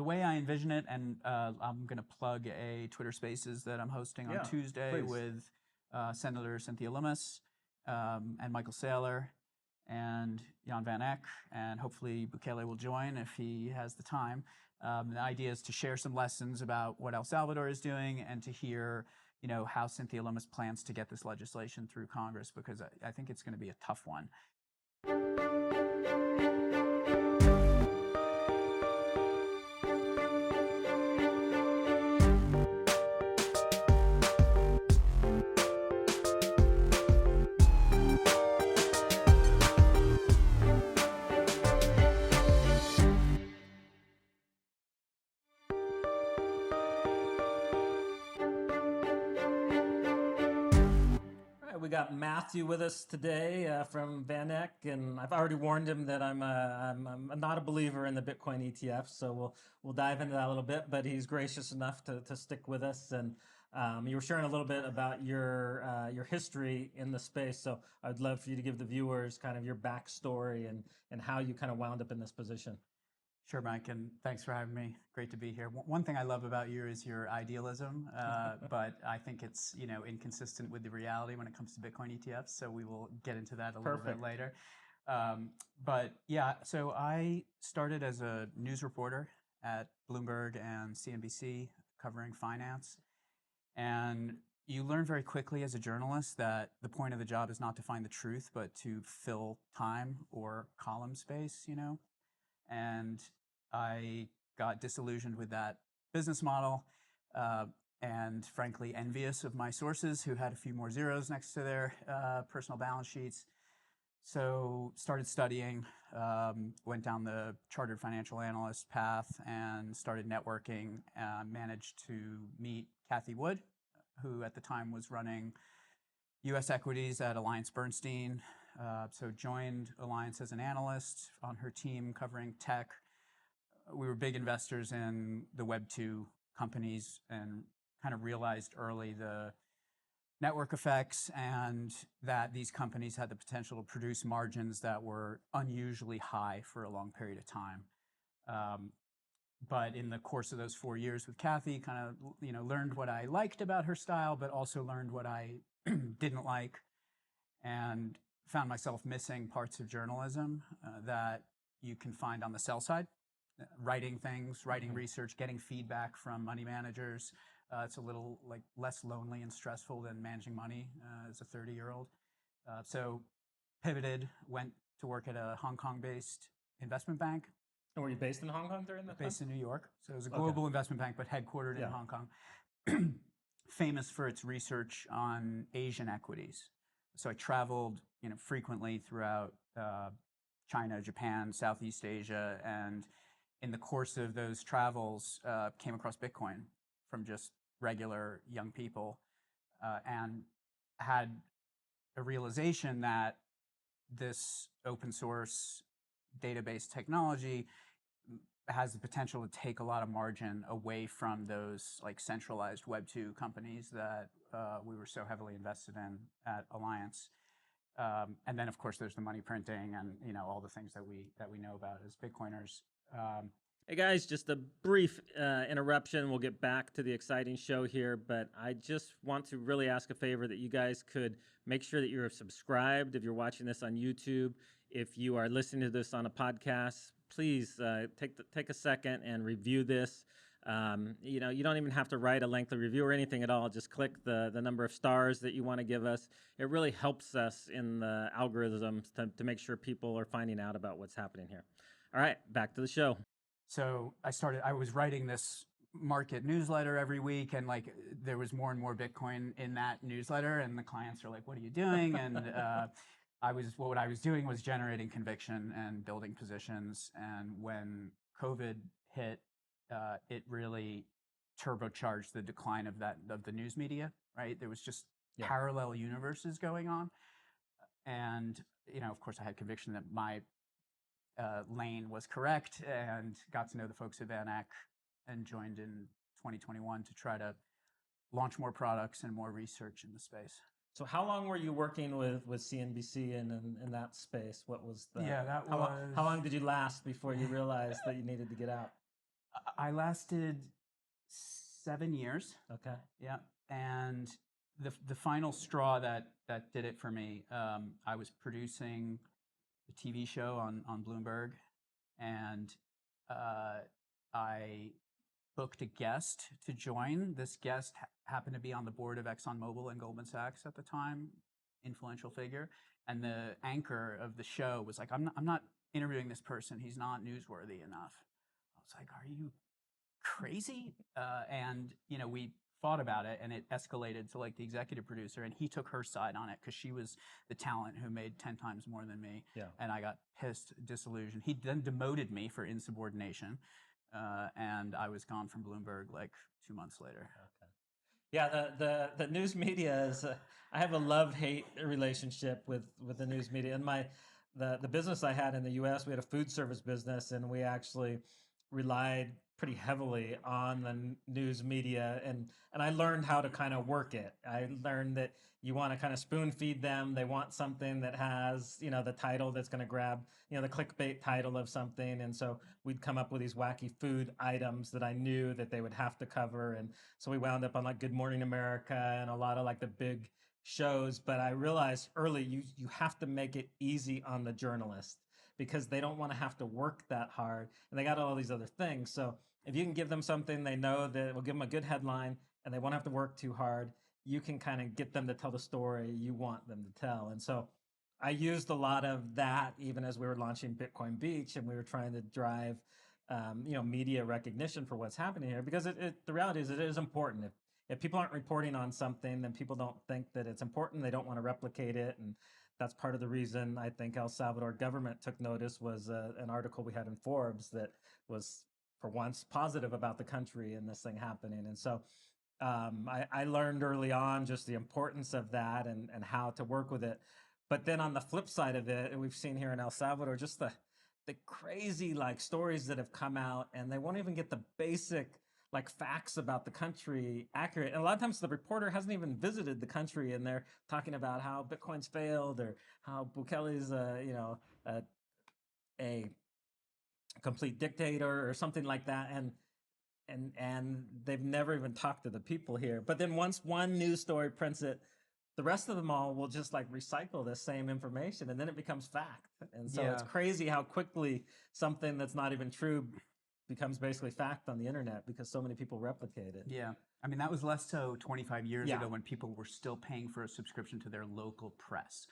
the way I envision it, and I'm going to plug a Twitter Spaces that I'm hosting on Tuesday please. with Senator Cynthia Lummis and Michael Saylor and Jan VanEck, and hopefully Bukele will join if he has the time. The idea is to share some lessons about what El Salvador is doing and to hear, how Cynthia Lummis plans to get this legislation through Congress, because I think it's going to be a tough one. We got Matthew with us today from VanEck, and I've already warned him that I'm not a believer in the Bitcoin ETFs, so we'll dive into that a little bit. But he's gracious enough to stick with us, and you were sharing a little bit about your history in the space. So I'd love for you to give the viewers kind of your backstory and how you kind of wound up in this position. Sure, Mike, and thanks for having me. Great to be here. One thing I love about you is your idealism, but I think it's inconsistent with the reality when it comes to Bitcoin ETFs. So we will get into that a little bit later. But yeah, so I started as a news reporter at Bloomberg and CNBC covering finance, and you learn very quickly as a journalist that the point of the job is not to find the truth, but to fill time or column space, and I got disillusioned with that business model and frankly envious of my sources who had a few more zeros next to their personal balance sheets. So started studying, went down the chartered financial analyst path and started networking, managed to meet Cathie Wood, who at the time was running U.S. equities at AllianceBernstein. So joined Alliance as an analyst on her team covering tech. We were big investors in the Web 2 companies and kind of realized early the network effects and that these companies had the potential to produce margins that were unusually high for a long period of time. But in the course of those 4 years with Cathie, kind of learned what I liked about her style, but also learned what I didn't like, and found myself missing parts of journalism that you can find on the sell side. Writing things, writing research, getting feedback from money managers. It's a little less lonely and stressful than managing money as a 30-year-old. So pivoted, went to work at a Hong Kong-based investment bank. And were you based in Hong Kong during that time? Based in New York. So it was a global investment bank, but headquartered in Hong Kong. Famous for its research on Asian equities. So I traveled frequently throughout China, Japan, Southeast Asia, and in the course of those travels, came across Bitcoin from just regular young people and had a realization that this open source database technology has the potential to take a lot of margin away from those centralized Web 2 companies that we were so heavily invested in at Alliance. And then, of course, there's the money printing and all the things that we know about as Bitcoiners. Hey guys, just a brief interruption. We'll get back to the exciting show here, but I just want to really ask a favor that you guys could make sure that you're subscribed if you're watching this on YouTube. If you are listening to this on a podcast, please take a second and review this. You don't even have to write a lengthy review or anything at all. Just click the number of stars that you want to give us. It really helps us in the algorithms to make sure people are finding out about what's happening here. All right, back to the show. So I was writing this market newsletter every week, and there was more and more Bitcoin in that newsletter, and the clients are like, "What are you doing?" And what I was doing was generating conviction and building positions. And when COVID hit, it really turbocharged the decline of the news media. Right, there was just parallel universes going on, and of course, I had conviction that my lane was correct, and got to know the folks at VanEck and joined in 2021 to try to launch more products and more research in the space. So how long were you working with CNBC in that space? What was that? Yeah, how long did you last before you realized that you needed to get out? I lasted 7 years. Okay. Yeah, and the final straw that did it for me. I was producing a TV show on Bloomberg, and I booked a guest to join. This guest happened to be on the board of ExxonMobil and Goldman Sachs at the time, influential figure. And the anchor of the show was like, I'm not interviewing this person. He's not newsworthy enough. I was like, are you crazy? And we thought about it, and it escalated to like the executive producer, and he took her side on it because she was the talent who made 10 times more than me. Yeah. And I got pissed, disillusioned. He then demoted me for insubordination, and I was gone from Bloomberg like 2 months later. Okay. Yeah, the news media is. I have a love-hate relationship with the news media. And the business I had in the U.S., we had a food service business, and we actually relied pretty heavily on the news media, and I learned how to kind of work it. I learned that you want to kind of spoon feed them. They want something that has, the title that's going to grab, the clickbait title of something. And so we'd come up with these wacky food items that I knew that they would have to cover. And so we wound up on like Good Morning America and a lot of like the big shows. But I realized early you have to make it easy on the journalist because they don't want to have to work that hard. And they got all these other things. So if you can give them something they know that will give them a good headline and they won't have to work too hard, you can kind of get them to tell the story you want them to tell. And so I used a lot of that even as we were launching Bitcoin Beach and we were trying to drive, media recognition for what's happening here, because the reality is it is important. If people aren't reporting on something, then people don't think that it's important. They don't want to replicate it. And that's part of the reason I think El Salvador government took notice was an article we had in Forbes that was for once positive about the country and this thing happening. And so I learned early on just the importance of that and how to work with it. But then on the flip side of it, and we've seen here in El Salvador, just the crazy like stories that have come out, and they won't even get the basic like facts about the country accurate. And a lot of times the reporter hasn't even visited the country, and they're talking about how Bitcoin's failed or how Bukele's a complete dictator or something like that. And they've never even talked to the people here. But then once one news story prints it, the rest of them all will just like recycle the same information, and then it becomes fact. And so it's crazy how quickly something that's not even true becomes basically fact on the internet because so many people replicate it. Yeah. I mean, that was less so 25 years ago when people were still paying for a subscription to their local press.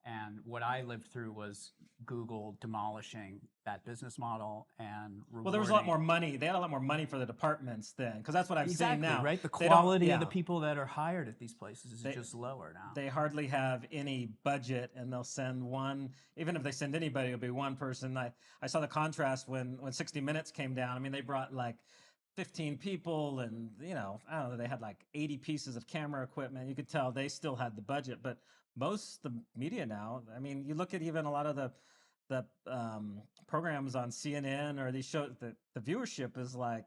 And what I lived through was Google demolishing that business model and rewarding. Well, there was a lot more money. They had a lot more money for the departments then, because that's what I'm seeing now. Right? The quality of the people that are hired at these places is just lower now. They hardly have any budget, and they'll send one. Even if they send anybody, it'll be one person. I saw the contrast when 60 Minutes came down. I mean, they brought like 15 people, and I don't know, they had like 80 pieces of camera equipment. You could tell they still had the budget, but most the media now, I mean, you look at even a lot of the programs on CNN or these shows, the viewership is like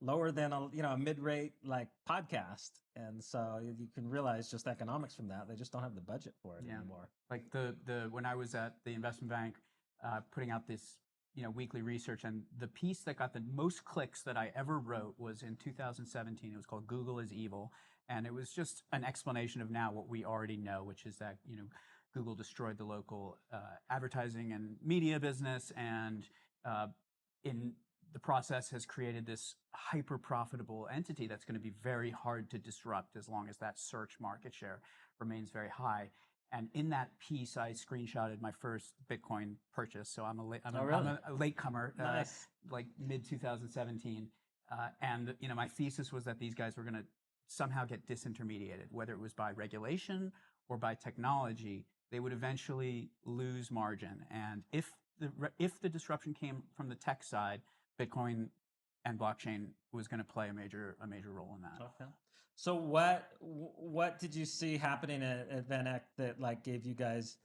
lower than a mid-rate like podcast, and so you can realize just economics from that. They just don't have the budget for it anymore. Like when I was at the investment bank, putting out this weekly research, and the piece that got the most clicks that I ever wrote was in 2017. It was called "Google is Evil." And it was just an explanation of now what we already know, which is that Google destroyed the local advertising and media business, and in the process has created this hyper profitable entity that's going to be very hard to disrupt as long as that search market share remains very high. And in that piece, I screenshotted my first Bitcoin purchase. So I'm a latecomer, nice. Like mid 2017, and my thesis was that these guys were going to somehow get disintermediated, whether it was by regulation or by technology. They would eventually lose margin. And if the disruption came from the tech side, Bitcoin and blockchain was going to play a major role in that. Okay. So what did you see happening at VanEck that like gave you guys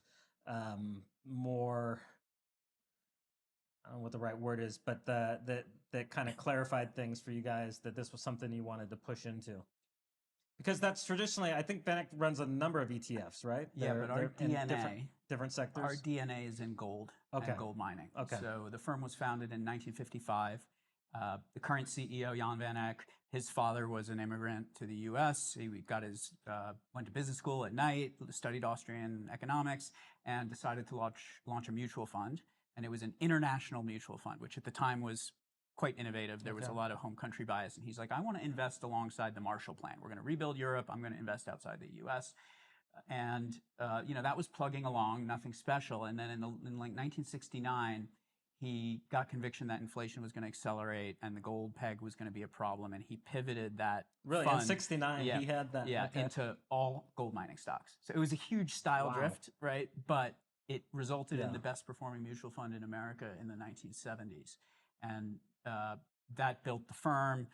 more, I don't know what the right word is, but that kind of clarified things for you guys that this was something you wanted to push into? Because that's traditionally, I think VanEck runs a number of ETFs, right? But our DNA, different sectors. Our DNA is in gold and gold mining. Okay. So the firm was founded in 1955. The current CEO, Jan VanEck, his father was an immigrant to the U.S. He went to business school at night, studied Austrian economics, and decided to launch a mutual fund. And it was an international mutual fund, which at the time was quite innovative. There was a lot of home country bias. And he's like, I want to invest alongside the Marshall Plan. We're going to rebuild Europe. I'm going to invest outside the U.S. And that was plugging along, nothing special. And then in like 1969, he got conviction that inflation was going to accelerate and the gold peg was going to be a problem, and he pivoted that Really, fund, in '69, he had that. into all gold mining stocks. So it was a huge style drift, right? But it resulted in the best performing mutual fund in America in the 1970s, and that built the firm.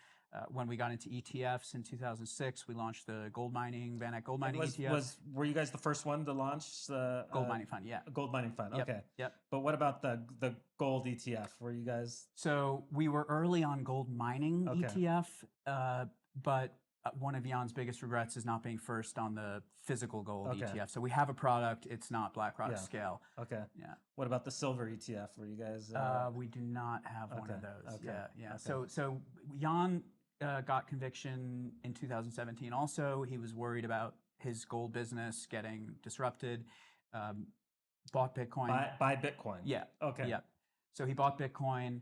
When we got into ETFs in 2006, we launched the VanEck gold mining ETF. Were you guys the first one to launch the gold mining fund? Yeah. Gold mining fund. Yep. Okay. Yep. But what about the gold ETF? Were you guys? So we were early on gold mining ETF, but one of Jan's biggest regrets is not being first on the physical gold ETF. So we have a product. It's not BlackRock scale. Okay. Yeah. What about the silver ETF? Were you guys? We do not have one of those. Okay. Yeah. Okay. So Jan got conviction in 2017. Also, he was worried about his gold business getting disrupted. Bought Bitcoin. Buy Bitcoin. Yeah. Okay. Yeah. So he bought Bitcoin,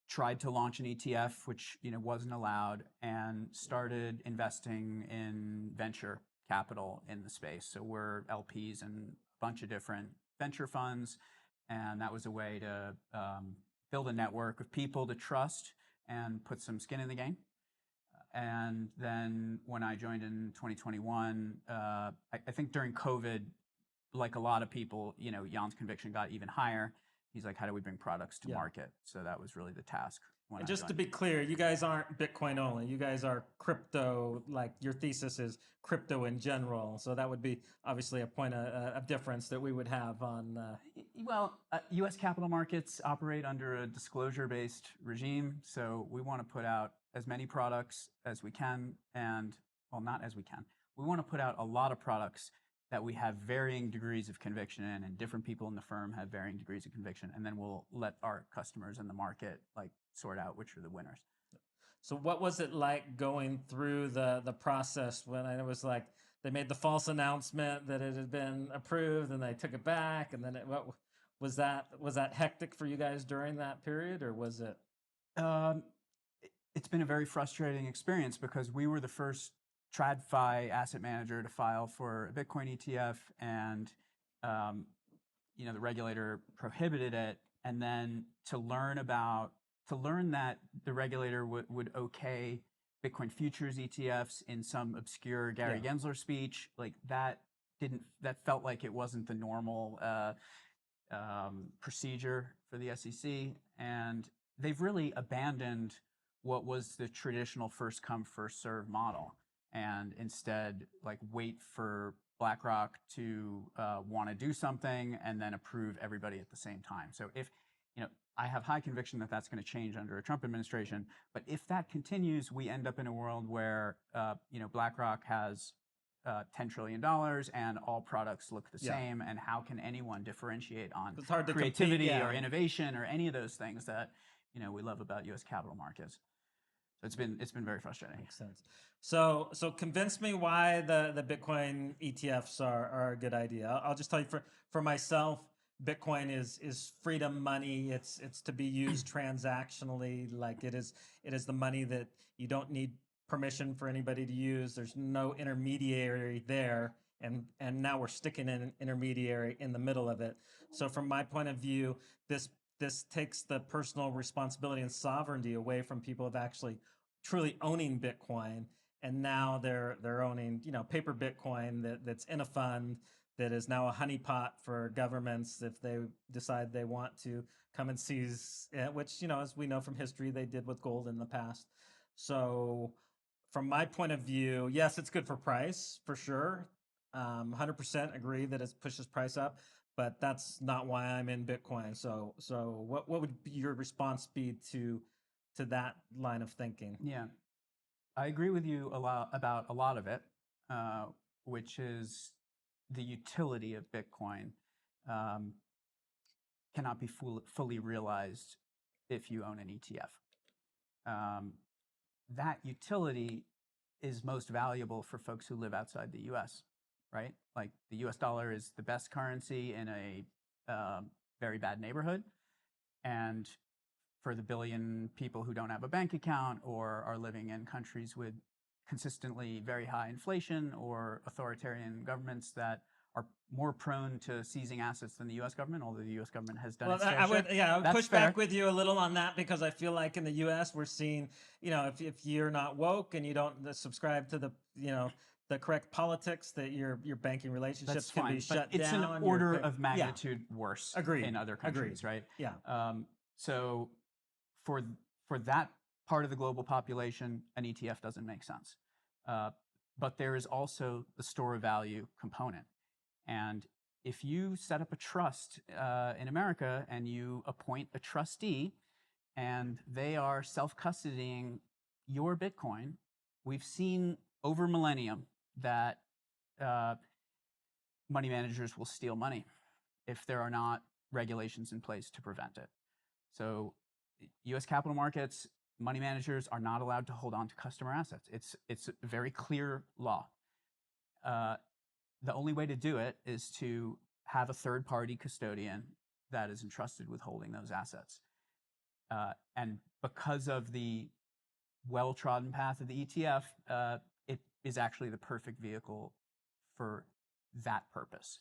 tried to launch an ETF, which wasn't allowed, and started investing in venture capital in the space. So we're LPs in a bunch of different venture funds, and that was a way to build a network of people to trust and put some skin in the game. And then when I joined in 2021, I think during COVID, like a lot of people, Jan's conviction got even higher. He's like, how do we bring products to market? So that was really the task. And just to be clear, you guys aren't Bitcoin only. You guys are crypto, like your thesis is crypto in general. So that would be obviously a point of difference that we would have on. U.S. capital markets operate under a disclosure-based regime. So we want to put out as many products as we can, not as we can. We want to put out a lot of products that we have varying degrees of conviction in, and different people in the firm have varying degrees of conviction, and then we'll let our customers in the market sort out which are the winners. So what was it like going through the process when it was like they made the false announcement that it had been approved and they took it back, and then what was that hectic for you guys during that period, or was it? It's been a very frustrating experience because we were the first TradFi asset manager to file for a Bitcoin ETF, and the regulator prohibited it. And then to learn that the regulator would okay Bitcoin futures ETFs in some obscure Gary Gensler speech, that felt like it wasn't the normal procedure for the SEC, and they've really abandoned what was the traditional first come first serve model, and instead wait for BlackRock to want to do something and then approve everybody at the same time. So if I have high conviction that that's going to change under a Trump administration, but if that continues, we end up in a world where BlackRock has $10 trillion and all products look the same, and how can anyone differentiate on creativity or innovation or any of those things that we love about U.S. capital markets? So it's been very frustrating. Makes sense. So convince me why the Bitcoin ETFs are a good idea. I'll just tell you for myself, Bitcoin is freedom money. It's to be used transactionally. Like it is the money that you don't need permission for anybody to use. There's no intermediary there, and now we're sticking an intermediary in the middle of it. So from my point of view, this takes the personal responsibility and sovereignty away from people of actually truly owning Bitcoin, and now they're owning paper Bitcoin that's in a fund that is now a honeypot for governments if they decide they want to come and seize it, which as we know from history they did with gold in the past. So from my point of view, yes, it's good for price for sure. 100% agree that it pushes price up, but that's not why I'm in Bitcoin. So what would your response be to that line of thinking? Yeah, I agree with you about a lot of it, which is the utility of Bitcoin cannot be fully realized if you own an ETF. that utility is most valuable for folks who live outside the US, right? Like the US dollar is the best currency in a very bad neighborhood. And for the billion people who don't have a bank account or are living in countries with consistently very high inflation or authoritarian governments that are more prone to seizing assets than the U.S. government, although the U.S. government has done its fair share. I would push back with you a little on that, because I feel like in the U.S. we're seeing, if you're not woke and you don't subscribe to the correct politics, that your banking relationships can be shut down. It's an order of magnitude worse in other countries, right? Yeah. So for that part of the global population, an ETF doesn't make sense. But there is also the store of value component. And if you set up a trust in America and you appoint a trustee and they are self-custodying your Bitcoin, we've seen over millennium that money managers will steal money if there are not regulations in place to prevent it. So U.S. capital markets, money managers are not allowed to hold on to customer assets. It's a very clear law. The only way to do it is to have a third-party custodian that is entrusted with holding those assets. And because of the well-trodden path of the ETF, it is actually the perfect vehicle for that purpose,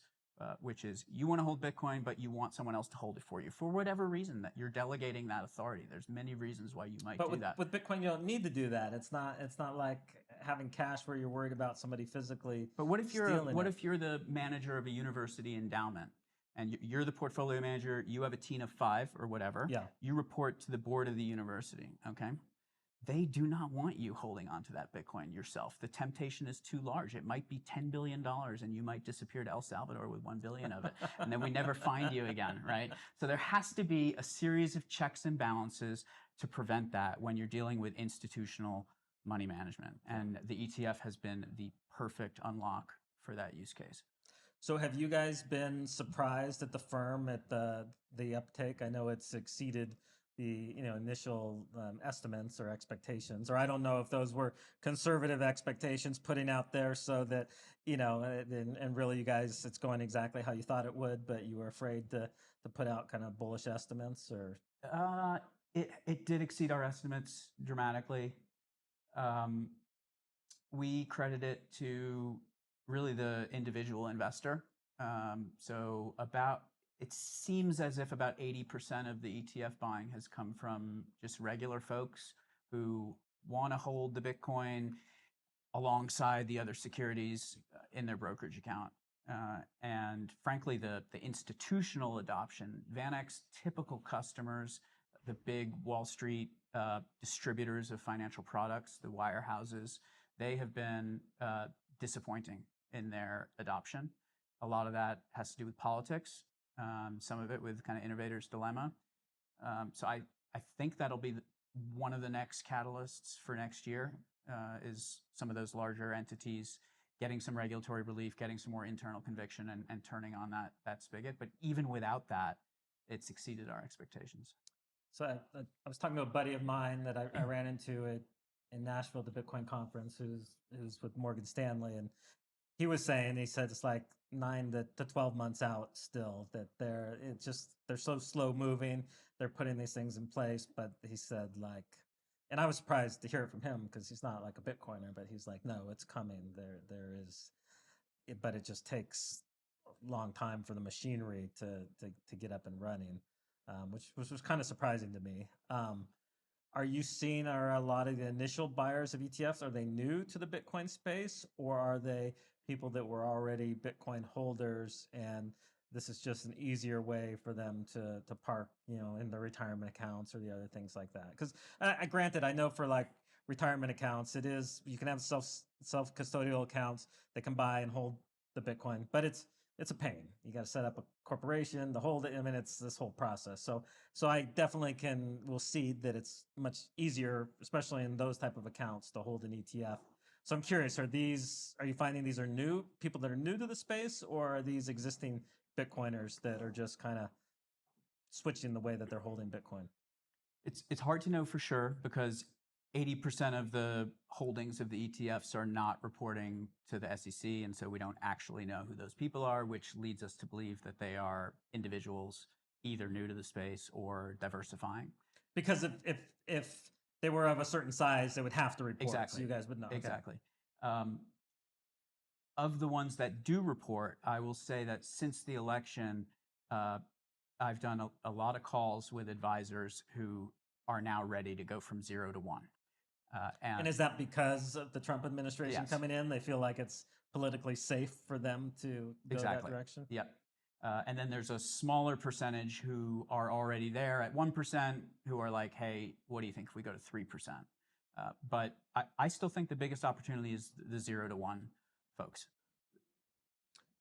which is you want to hold Bitcoin, but you want someone else to hold it for you for whatever reason that you're delegating that authority. There's many reasons why you might do that. With Bitcoin, you don't need to do that. It's not like having cash where you're worried about somebody physically. But what if you're the manager of a university endowment and you're the portfolio manager? You have a team of 5 or whatever. Yeah. You report to the board of the university. Okay. They do not want you holding onto that Bitcoin yourself. The temptation is too large. It might be $10 billion and you might disappear to El Salvador with 1 billion of it. And then we never find you again, right? So there has to be a series of checks and balances to prevent that when you're dealing with institutional money management. And the ETF has been the perfect unlock for that use case. So have you guys been surprised at the firm, at the uptake? I know it's exceeded the initial estimates or expectations, or I don't know if those were conservative expectations putting out there so that and really you guys, it's going exactly how you thought it would, but you were afraid to put out kind of bullish estimates. Or it did exceed our estimates dramatically. We credit it to really the individual investor. So it seems as if about 80% of the ETF buying has come from just regular folks who want to hold the Bitcoin alongside the other securities in their brokerage account. And frankly, the institutional adoption, VanEck's typical customers, the big Wall Street distributors of financial products, the wirehouses, they have been disappointing in their adoption. A lot of that has to do with politics. Some of it with kind of innovator's dilemma. So I think that'll be one of the next catalysts for next year, is some of those larger entities getting some regulatory relief, getting some more internal conviction, and turning on that spigot. But even without that, it's exceeded our expectations. So I was talking to a buddy of mine that I ran into in Nashville at the Bitcoin conference, who's with Morgan Stanley, and he said it's like 9 to 12 months out still, that they're so slow moving. They're putting these things in place, but he said and I was surprised to hear it from him because he's not like a Bitcoiner, but he's like, no, it's coming. There is, but it just takes a long time for the machinery to get up and running, which was kind of surprising to me. Are you seeing, are a lot of the initial buyers of ETFs, are they new to the Bitcoin space, or are they people that were already Bitcoin holders and this is just an easier way for them to park, in their retirement accounts or the other things like that? Because granted, I know for like retirement accounts, you can have self-custodial accounts that can buy and hold the Bitcoin, but it's a pain. You got to set up a corporation to hold it. I mean, it's this whole process. So I definitely will see that it's much easier, especially in those type of accounts, to hold an ETF. So I'm curious, are you finding these are new people that are new to the space, or are these existing Bitcoiners that are just kind of switching the way that they're holding Bitcoin? It's hard to know for sure because 80% of the holdings of the ETFs are not reporting to the SEC, and so we don't actually know who those people are, which leads us to believe that they are individuals either new to the space or diversifying. Because if they were of a certain size, they would have to report. Exactly. So you guys would know. Exactly. Of the ones that do report, I will say that since the election, I've done a lot of calls with advisors who are now ready to go from 0 to 1. And is that because of the Trump administration Yes. coming in? They feel like it's politically safe for them to go that direction? Yep. And then there's a smaller percentage who are already there at 1%, who are like, hey, what do you think if we go to 3%? But I still think the biggest opportunity is the 0 to 1 folks.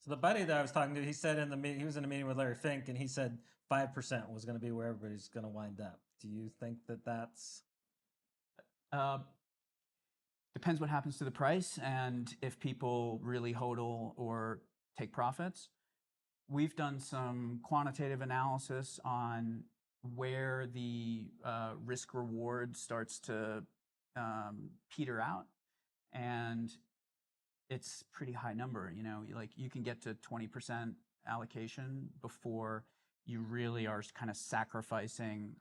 So the buddy that I was talking to, he said in the meeting, he was in a meeting with Larry Fink, and he said 5% was going to be where everybody's going to wind up. Do you think that that's... Depends what happens to the price and if people really hodl or take profits. We've done some quantitative analysis on where the risk reward starts to peter out, and it's a pretty high number. You know, like you can get to 20% allocation before you really are kind of sacrificing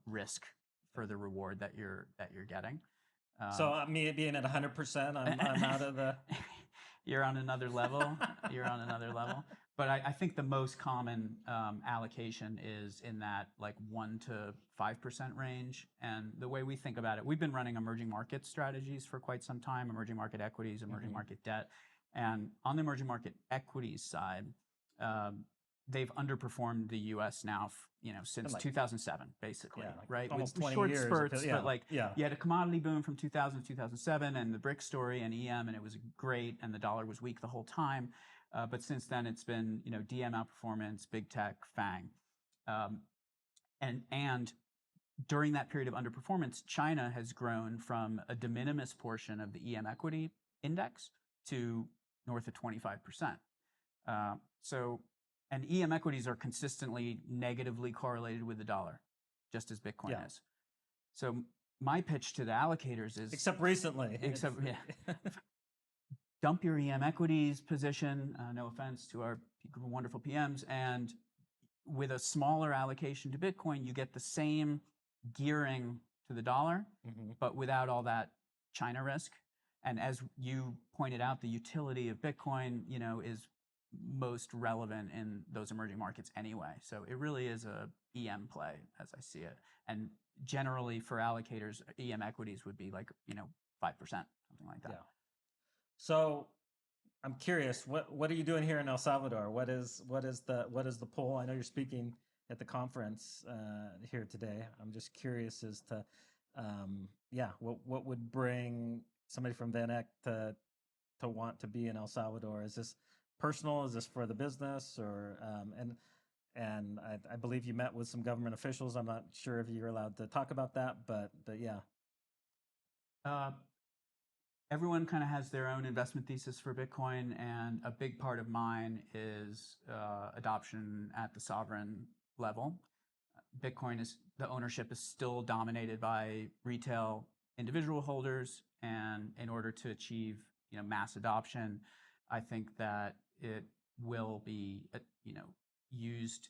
risk for the reward that you're getting. So me being at 100%, I'm out of the... You're on another level. You're on another level. But I think the most common allocation is in that like 1 to 5% range. And the way we think about it, we've been running emerging market strategies for quite some time, emerging market equities, emerging market debt. And on the emerging market equities side, they've underperformed the U.S. now, since like 2007, basically, right? Almost With 20 short years spurts, yeah, but like yeah. you had a commodity boom from 2000 to 2007, and the BRIC story and EM, and it was great, and the dollar was weak the whole time. But since then, it's been DM outperformance, big tech, FANG, and during that period of underperformance, China has grown from a de minimis portion of the EM equity index to north of 25%. And EM equities are consistently negatively correlated with the dollar, just as Bitcoin is. So my pitch to the allocators is... Except recently. Dump your EM equities position, no offense to our wonderful PMs, and with a smaller allocation to Bitcoin, you get the same gearing to the dollar, but without all that China risk. And as you pointed out, the utility of Bitcoin, is most relevant in those emerging markets anyway. So it really is a EM play as I see it. And generally for allocators, EM equities would be like, 5%, something like that. Yeah. So I'm curious, what are you doing here in El Salvador? What is the pull? I know you're speaking at the conference here today. I'm just curious as to, what would bring somebody from VanEck to want to be in El Salvador? Is this personal? Is this for the business? Or and I believe you met with some government officials. I'm not sure if you're allowed to talk about that, but yeah. Everyone kind of has their own investment thesis for Bitcoin, and a big part of mine is adoption at the sovereign level. Bitcoin the ownership is still dominated by retail individual holders, and in order to achieve mass adoption, I think that it will be used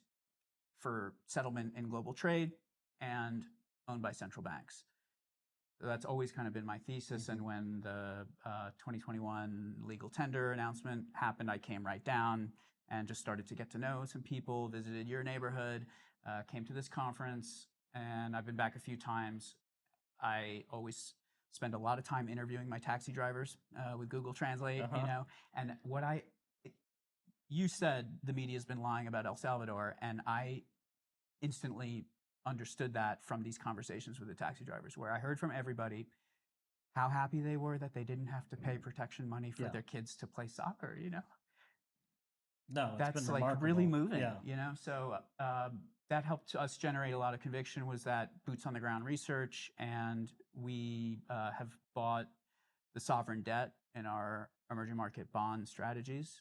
for settlement in global trade and owned by central banks. So that's always kind of been my thesis. And when the 2021 legal tender announcement happened, I came right down and just started to get to know some people, visited your neighborhood, came to this conference, and I've been back a few times. I always spend a lot of time interviewing my taxi drivers with Google Translate, and you said the media's been lying about El Salvador, and I instantly understood that from these conversations with the taxi drivers, where I heard from everybody how happy they were that they didn't have to pay protection money for their kids to play soccer. No, that's been like really moving. Yeah. So that helped us generate a lot of conviction. Was that boots on the ground research, and we have bought the sovereign debt in our emerging market bond strategies.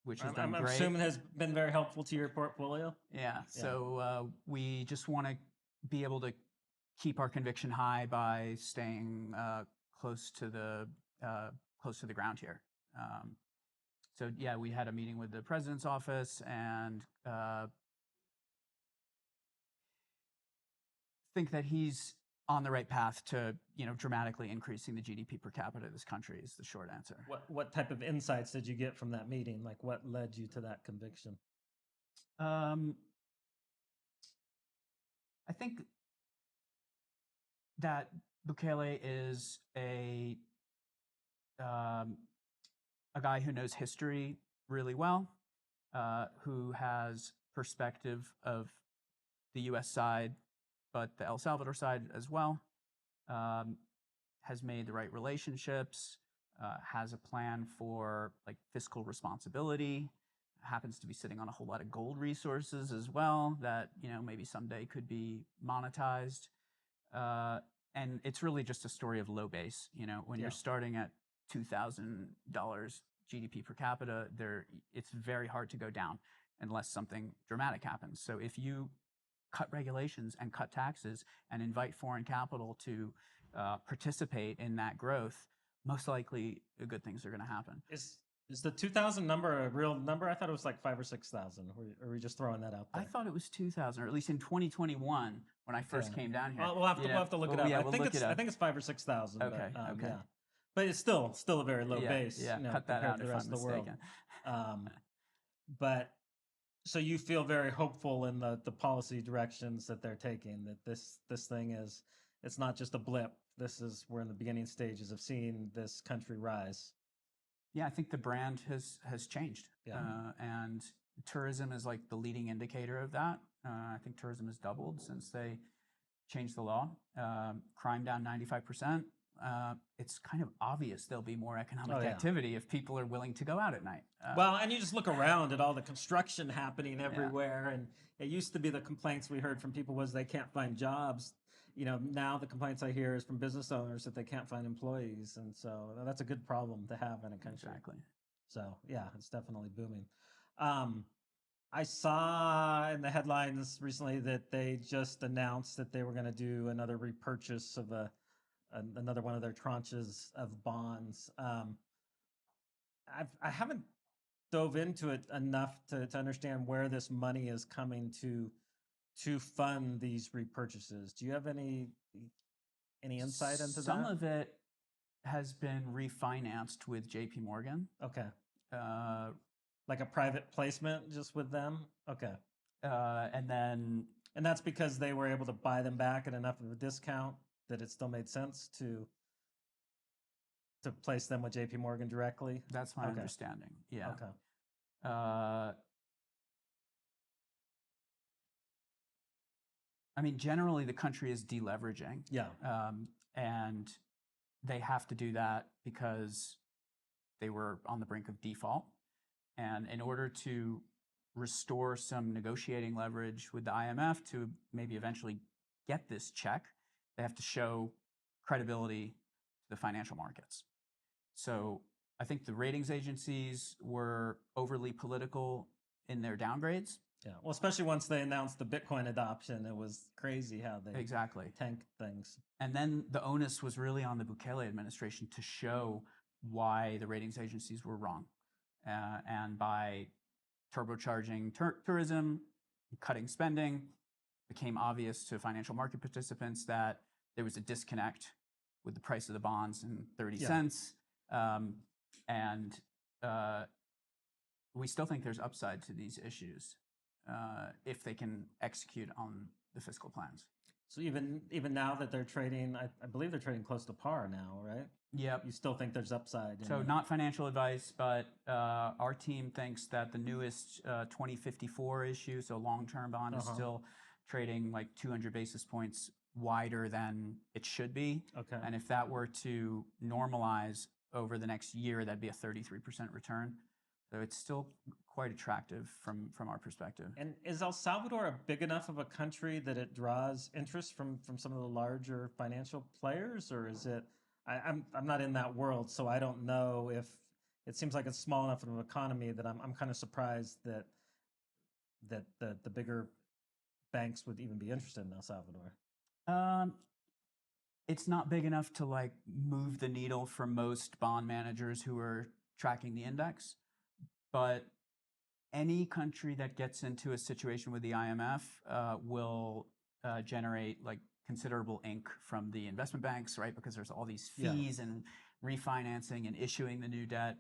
Which has done great. I'm assuming has been very helpful to your portfolio. Yeah. So we just want to be able to keep our conviction high by staying close to the ground here. So yeah, we had a meeting with the president's office and think that he's on the right path to, dramatically increasing the GDP per capita of this country is the short answer. What type of insights did you get from that meeting? Like, what led you to that conviction? I think that Bukele is a guy who knows history really well, who has perspective of the U.S. side, but the El Salvador side as well, has made the right relationships, has a plan for like fiscal responsibility, happens to be sitting on a whole lot of gold resources as well that, maybe someday could be monetized. And it's really just a story of low base. When you're starting at $2,000 GDP per capita, it's very hard to go down unless something dramatic happens. So if you cut regulations and cut taxes and invite foreign capital to participate in that growth, most likely good things are going to happen. Is the 2,000 number a real number? I thought it was like 5,000 or 6,000. Or are we just throwing that out there? I thought it was 2,000, or at least in 2021 when I first came down here. We'll have to look it up. Yeah, I think it's 5,000 or 6,000. Okay, okay. Yeah. But it's still a very low base. Yeah, cut that out compared to the if rest I'm of the world. mistaken. But so you feel very hopeful in the policy directions that they're taking, that this thing is, it's not just a blip. We're in the beginning stages of seeing this country rise. Yeah, I think the brand has changed. Yeah. And tourism is like the leading indicator of that. I think tourism has doubled since they changed the law. Crime down 95%. It's kind of obvious there'll be more economic activity if people are willing to go out at night. Well, and you just look around at all the construction happening everywhere. And it used to be the complaints we heard from people was they can't find jobs. Now the complaints I hear is from business owners that they can't find employees. And so that's a good problem to have in a country. Exactly. So yeah, it's definitely booming. I saw in the headlines recently that they just announced that they were going to do another repurchase of another one of their tranches of bonds. I haven't dove into it enough to understand where this money is coming to fund these repurchases. Do you have any insight into that? Some of it has been refinanced with JP Morgan. Okay. Like a private placement just with them? Okay. And that's because they were able to buy them back at enough of a discount that it still made sense to place them with JP Morgan directly? That's my understanding. Yeah. Okay. I mean, generally the country is deleveraging. Yeah. And they have to do that because they were on the brink of default. And in order to restore some negotiating leverage with the IMF to maybe eventually get this check, they have to show credibility to the financial markets. So I think the ratings agencies were overly political in their downgrades. Yeah, well, especially once they announced the Bitcoin adoption, it was crazy how they tanked things. And then the onus was really on the Bukele administration to show why the ratings agencies were wrong. And by turbocharging tourism, cutting spending, it became obvious to financial market participants that there was a disconnect with the price of the bonds and 30 cents. And we still think there's upside to these issues if they can execute on the fiscal plans. So even now that they're trading, I believe they're trading close to par now, right? Yep. You still think there's upside? So not financial advice, but our team thinks that the newest 2054 issue, so long-term bond, is still trading like 200 basis points wider than it should be. Okay. And if that were to normalize over the next year, that'd be a 33% return. So it's still quite attractive from our perspective. And is El Salvador a big enough of a country that it draws interest from some of the larger financial players, or is it? I'm not in that world, so I don't know if it seems like it's small enough of an economy that I'm kind of surprised that the bigger banks would even be interested in El Salvador. Um, it's not big enough to like move the needle for most bond managers who are tracking the index, but any country that gets into a situation with the IMF will generate like considerable ink from the investment banks, right? Because there's all these Yeah. fees and refinancing and issuing the new debt.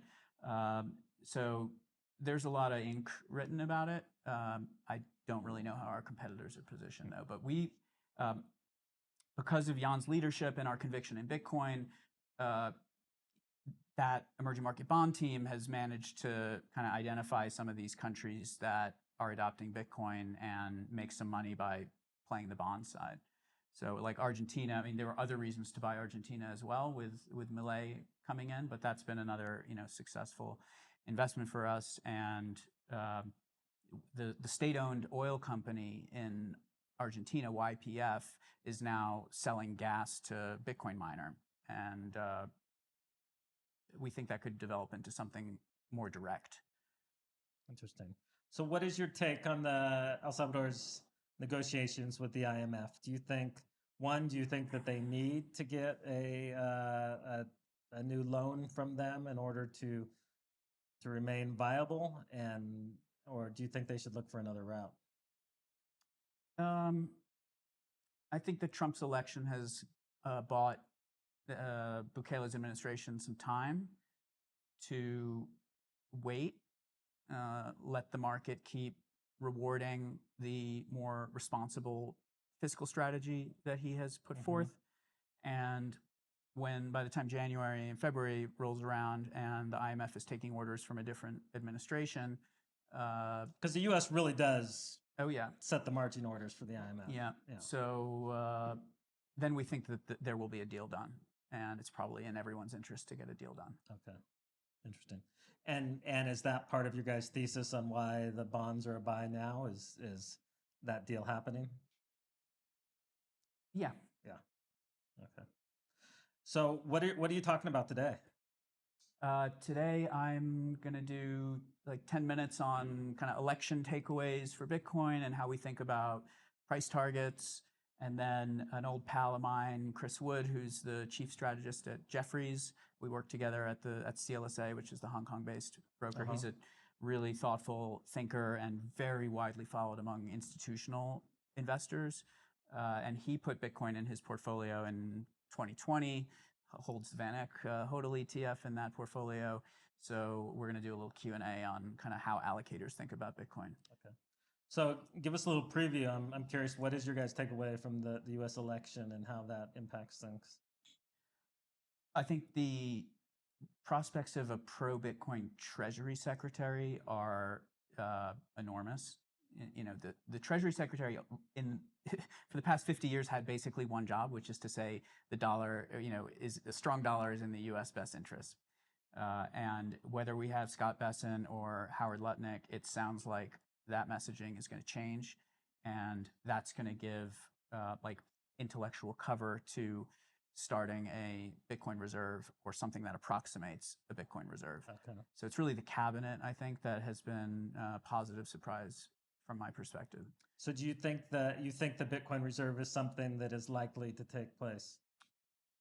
So there's a lot of ink written about it. I don't really know how our competitors are positioned though, but we, because of Jan's leadership and our conviction in Bitcoin, uh, that emerging market bond team has managed to kind of identify some of these countries that are adopting Bitcoin and make some money by playing the bond side. So like Argentina, I mean, there were other reasons to buy Argentina as well with Milei coming in, but that's been another, successful investment for us. And the state-owned oil company in Argentina, YPF, is now selling gas to Bitcoin miner. And we think that could develop into something more direct. Interesting. So, what is your take on the El Salvador's negotiations with the IMF? Do you think that they need to get a new loan from them in order to remain viable, or do you think they should look for another route? I think that Trump's election has bought Bukele's administration some time to wait, let the market keep rewarding the more responsible fiscal strategy that he has put forth. And by the time January and February rolls around and the IMF is taking orders from a different administration. Because the U.S. really does Oh, yeah. set the marching orders for the IMF. Yeah. So then we think that there will be a deal done. And it's probably in everyone's interest to get a deal done. Okay. Interesting. And is that part of your guys' thesis on why the bonds are a buy now? Is that deal happening? Yeah. Yeah. Okay. So what are you talking about today? Today I'm gonna do like 10 minutes on kind of election takeaways for Bitcoin and how we think about price targets. And then an old pal of mine, Chris Wood, who's the chief strategist at Jefferies. We work together at CLSA, which is the Hong Kong-based broker. He's a really thoughtful thinker and very widely followed among institutional investors. And he put Bitcoin in his portfolio in 2020, holds the VanEck HODL ETF in that portfolio. So we're going to do a little Q&A on kind of how allocators think about Bitcoin. Okay. So give us a little preview. I'm curious, what is your guys' takeaway from the U.S. election and how that impacts things? I think the prospects of a pro-Bitcoin Treasury Secretary are enormous. The Treasury Secretary for the past 50 years had basically one job, which is to say the dollar, is a strong dollar is in the U.S. best interest. And whether we have Scott Bessent or Howard Lutnick, it sounds like that messaging is going to change, and that's going to give like intellectual cover to starting a Bitcoin reserve or something that approximates a Bitcoin reserve. Okay. So it's really the cabinet, I think, that has been a positive surprise from my perspective. So do you think the Bitcoin reserve is something that is likely to take place?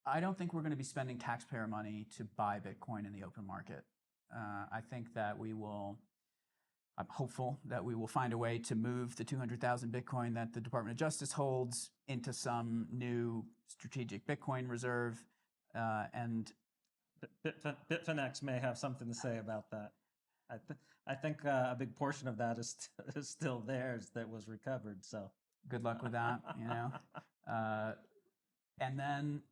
I don't think we're going to be spending taxpayer money to buy Bitcoin in the open market. I think that I'm hopeful that we will find a way to move the 200,000 Bitcoin that the Department of Justice holds into some new strategic Bitcoin reserve. And VanEck may have something to say about that. I think a big portion of that is still theirs that was recovered. So good luck with that, and then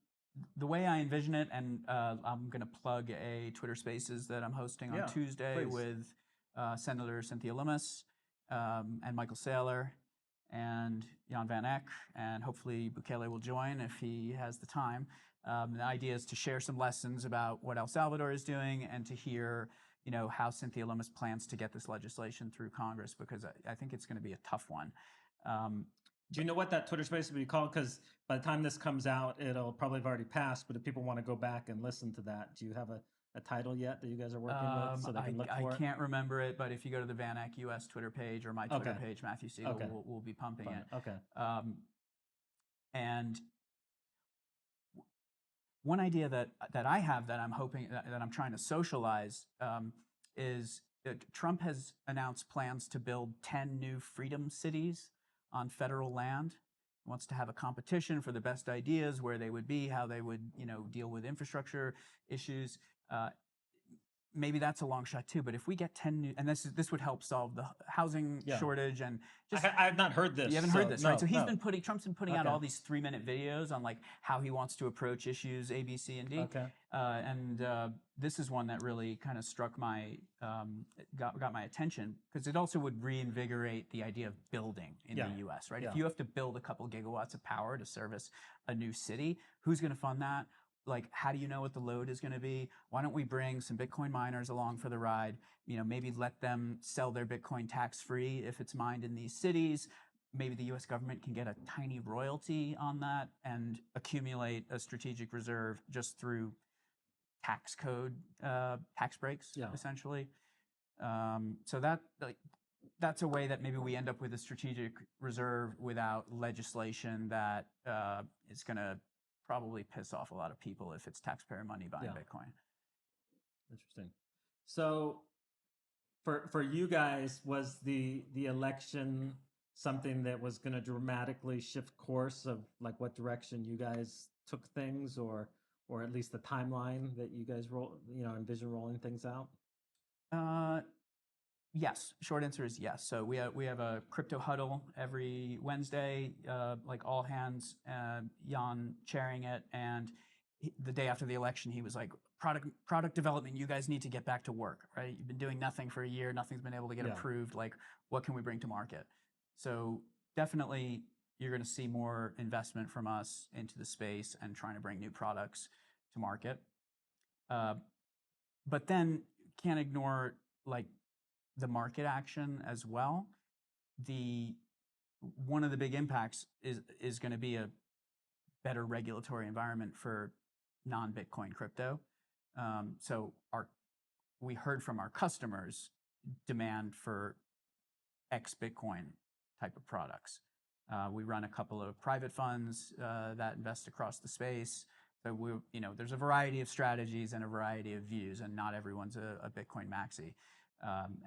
the way I envision it, and I'm going to plug a Twitter Spaces that I'm hosting on Tuesday with Senator Cynthia Lummis and Michael Saylor and Jan VanEck, and hopefully Bukele will join if he has the time. The idea is to share some lessons about what El Salvador is doing and to hear, how Cynthia Lummis plans to get this legislation through Congress, because I think it's going to be a tough one. Do you know what that Twitter space will be called? Because by the time this comes out, it'll probably have already passed. But if people want to go back and listen to that, do you have a title yet that you guys are working with so they can look for it? I can't remember it, but if you go to the VanEck US Twitter page or my Twitter page, Matthew Sigel will be pumping it. Okay. And one idea that I have that I'm hoping that I'm trying to socialize is that Trump has announced plans to build 10 new freedom cities on federal land. He wants to have a competition for the best ideas, where they would be, how they would, deal with infrastructure issues. Maybe that's a long shot too, but if we get 10 new, and this would help solve the housing shortage, and just I've not heard this. you haven't heard this, no, right? So no. Trump's been putting out all these 3-minute videos on like how he wants to approach issues A, B, C, and D. Okay. And this is one that really kind of struck my, got my attention, because it also would reinvigorate the idea of building in the U.S., right? If you have to build a couple gigawatts of power to service a new city, who's going to fund that? Like, how do you know what the load is going to be? Why don't we bring some Bitcoin miners along for the ride? Maybe let them sell their Bitcoin tax-free if it's mined in these cities. Maybe the US government can get a tiny royalty on that and accumulate a strategic reserve just through tax code, tax breaks, essentially. So that's a way that maybe we end up with a strategic reserve without legislation that is going to probably piss off a lot of people if it's taxpayer money buying Bitcoin. Interesting. So for you guys, was the election something that was going to dramatically shift course of like what direction you guys took things, or at least the timeline that you guys envision rolling things out? Yes. Short answer is yes. So we have a crypto huddle every Wednesday, like all hands, Jan chairing it. And the day after the election, he was like, product development, you guys need to get back to work, right? You've been doing nothing for a year. Nothing's been able to get approved. Like, what can we bring to market? So definitely you're going to see more investment from us into the space and trying to bring new products to market. But then can't ignore like the market action as well. One of the big impacts is going to be a better regulatory environment for non-Bitcoin crypto. So we heard from our customers demand for ex-Bitcoin type of products. We run a couple of private funds that invest across the space. So there's a variety of strategies and a variety of views, and not everyone's a Bitcoin maxi.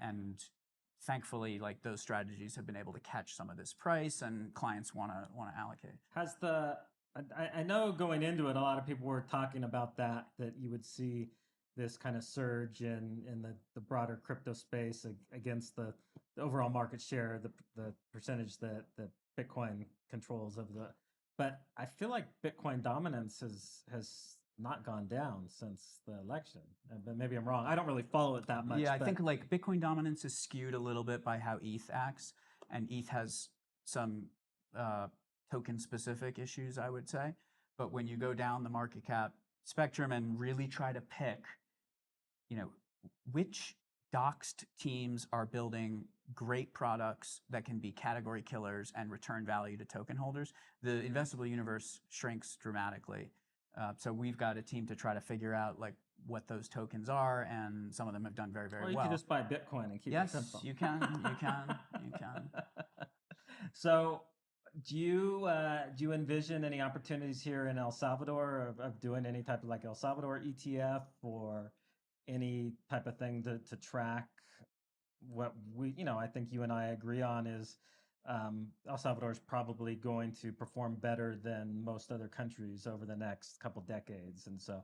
And thankfully, like, those strategies have been able to catch some of this price, and clients want to allocate. I know going into it, a lot of people were talking about that you would see this kind of surge in the broader crypto space against the overall market share, the percentage that Bitcoin controls of the. But I feel like Bitcoin dominance has not gone down since the election. But maybe I'm wrong. I don't really follow it that much. Yeah, I think like Bitcoin dominance is skewed a little bit by how ETH acts, and ETH has some token-specific issues, I would say. But when you go down the market cap spectrum and really try to pick, which doxed teams are building great products that can be category killers and return value to token holders, the investable universe shrinks dramatically. So we've got a team to try to figure out like what those tokens are, and some of them have done very, very well. Or you can just buy Bitcoin and keep it simple. Yes, you can. So do you envision any opportunities here in El Salvador of doing any type of like El Salvador ETF or any type of thing to track what I think you and I agree on is El Salvador is probably going to perform better than most other countries over the next couple decades. And so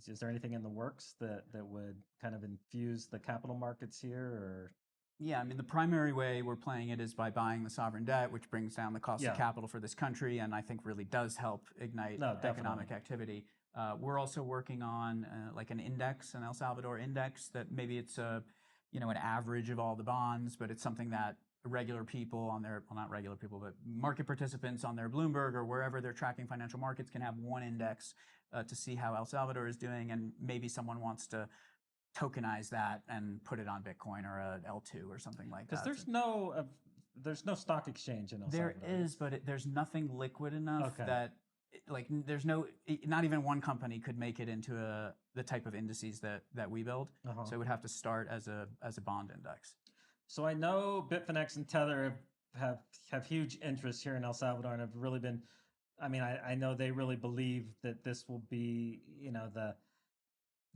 is there anything in the works that would kind of infuse the capital markets here? Or yeah, I mean, the primary way we're playing it is by buying the sovereign debt, which brings down the cost of capital for this country, and I think really does help ignite economic activity. We're also working on like an index, an El Salvador index, that maybe it's an average of all the bonds, but it's something that regular people on their, well, not regular people, but market participants on their Bloomberg or wherever they're tracking financial markets can have one index to see how El Salvador is doing, and maybe someone wants to tokenize that and put it on Bitcoin or a L2 or something like that. Because there's no stock exchange in El Salvador. There is, but there's nothing liquid enough that, like, not even one company could make it into the type of indices that we build. So it would have to start as a bond index. So I know Bitfinex and Tether have huge interest here in El Salvador and have really been I mean, I know they really believe that this will be,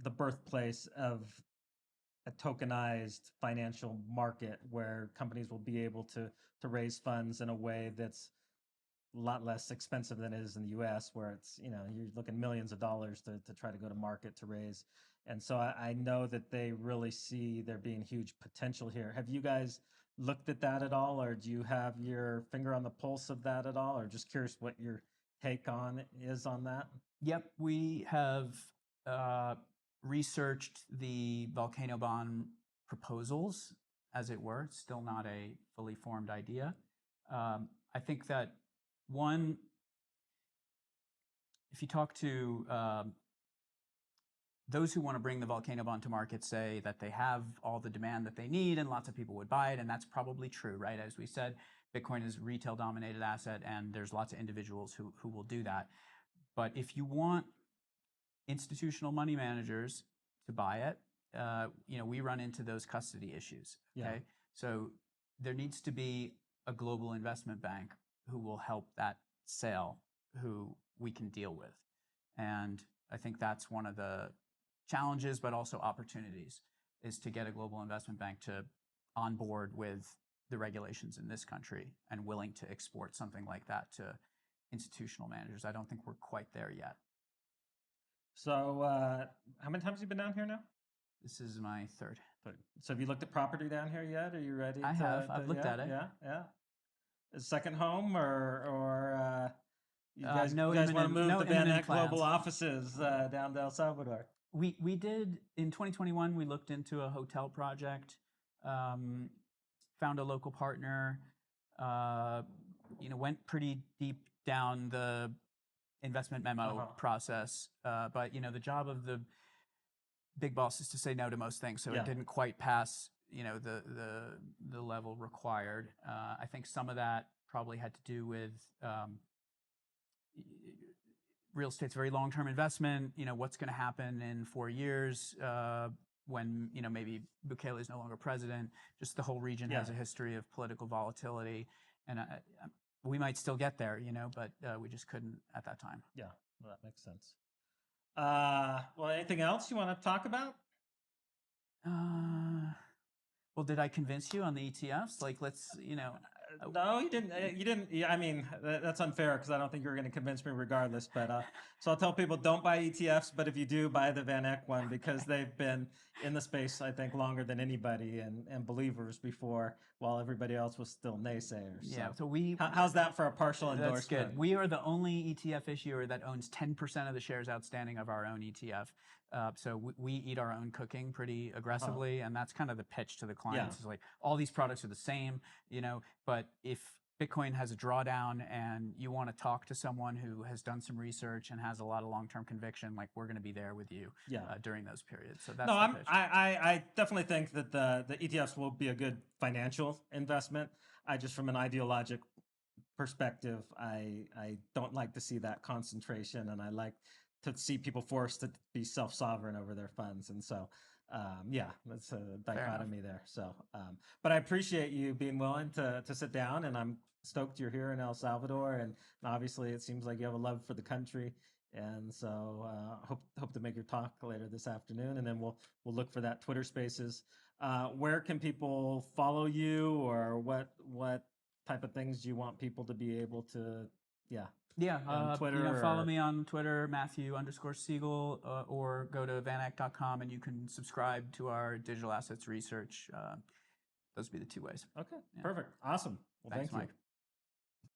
the birthplace of a tokenized financial market where companies will be able to raise funds in a way that's a lot less expensive than it is in the US, where it's, you're looking millions of dollars to try to go to market to raise. And so I know that they really see there being huge potential here. Have you guys looked at that at all, or do you have your finger on the pulse of that at all, or just curious what your take on is on that? Yep, we have researched the volcano bond proposals, as it were. It's still not a fully formed idea. I think that one, if you talk to those who want to bring the volcano bond to market, say that they have all the demand that they need and lots of people would buy it, and that's probably true, right? As we said, Bitcoin is a retail-dominated asset, and there's lots of individuals who will do that. But if you want institutional money managers to buy it, we run into those custody issues. Okay, Yeah. so there needs to be a global investment bank who will help that sale, who we can deal with, and I think that's one of the challenges, but also opportunities, is to get a global investment bank to on board with the regulations in this country and willing to export something like that to institutional managers. I don't think we're quite there yet. So, how many times have you been down here now? This is my third. So, have you looked at property down here yet? Are you ready? I have. I've looked at it. Yeah. Is second home, or you guys no want to imminent- move no the imminent VanEck global plans. offices down to El Salvador? We did in 2021. We looked into a hotel project, found a local partner, went pretty deep down the investment memo process. But the job of the big boss is to say no to most things, so Yeah. it didn't quite pass the level required. I think some of that probably had to do with real estate's a very long-term investment. What's going to happen in 4 years when maybe Bukele is no longer president. Just the whole region has a history of political volatility, and we might still get there, but we just couldn't at that time. Yeah, well, that makes sense. Well, anything else you want to talk about? Well, did I convince you on the ETFs? Like, let's, No, you didn't. You didn't. I mean, that's unfair because I don't think you're going to convince me regardless. But so I'll tell people don't buy ETFs, but if you do, buy the VanEck one because they've been in the space, I think, longer than anybody and believers before, while everybody else was still naysayers. Yeah. So we. How's that for a partial endorsement? That's good. We are the only ETF issuer that owns 10% of the shares outstanding of our own ETF. So we eat our own cooking pretty aggressively, and that's kind of the pitch to the clients. Is like, all these products are the same, but if Bitcoin has a drawdown and you want to talk to someone who has done some research and has a lot of long-term conviction, like, we're going to be there with you during those periods. So that's the pitch. I definitely think that the ETFs will be a good financial investment. I just, from an ideologic perspective, I don't like to see that concentration, and I like to see people forced to be self-sovereign over their funds. And so, that's a dichotomy there. So, but I appreciate you being willing to sit down, and I'm stoked you're here in El Salvador. And obviously it seems like you have a love for the country. And so, hope to make your talk later this afternoon, and then we'll look for that Twitter Spaces. Where can people follow you, or what type of things do you want people to be able to, Twitter, follow me on Twitter, Matthew_Sigel, or go to vaneck.com and you can subscribe to our digital assets research. Those would be the two ways. Okay, perfect. Awesome. Well, Thanks, thank you. Mike.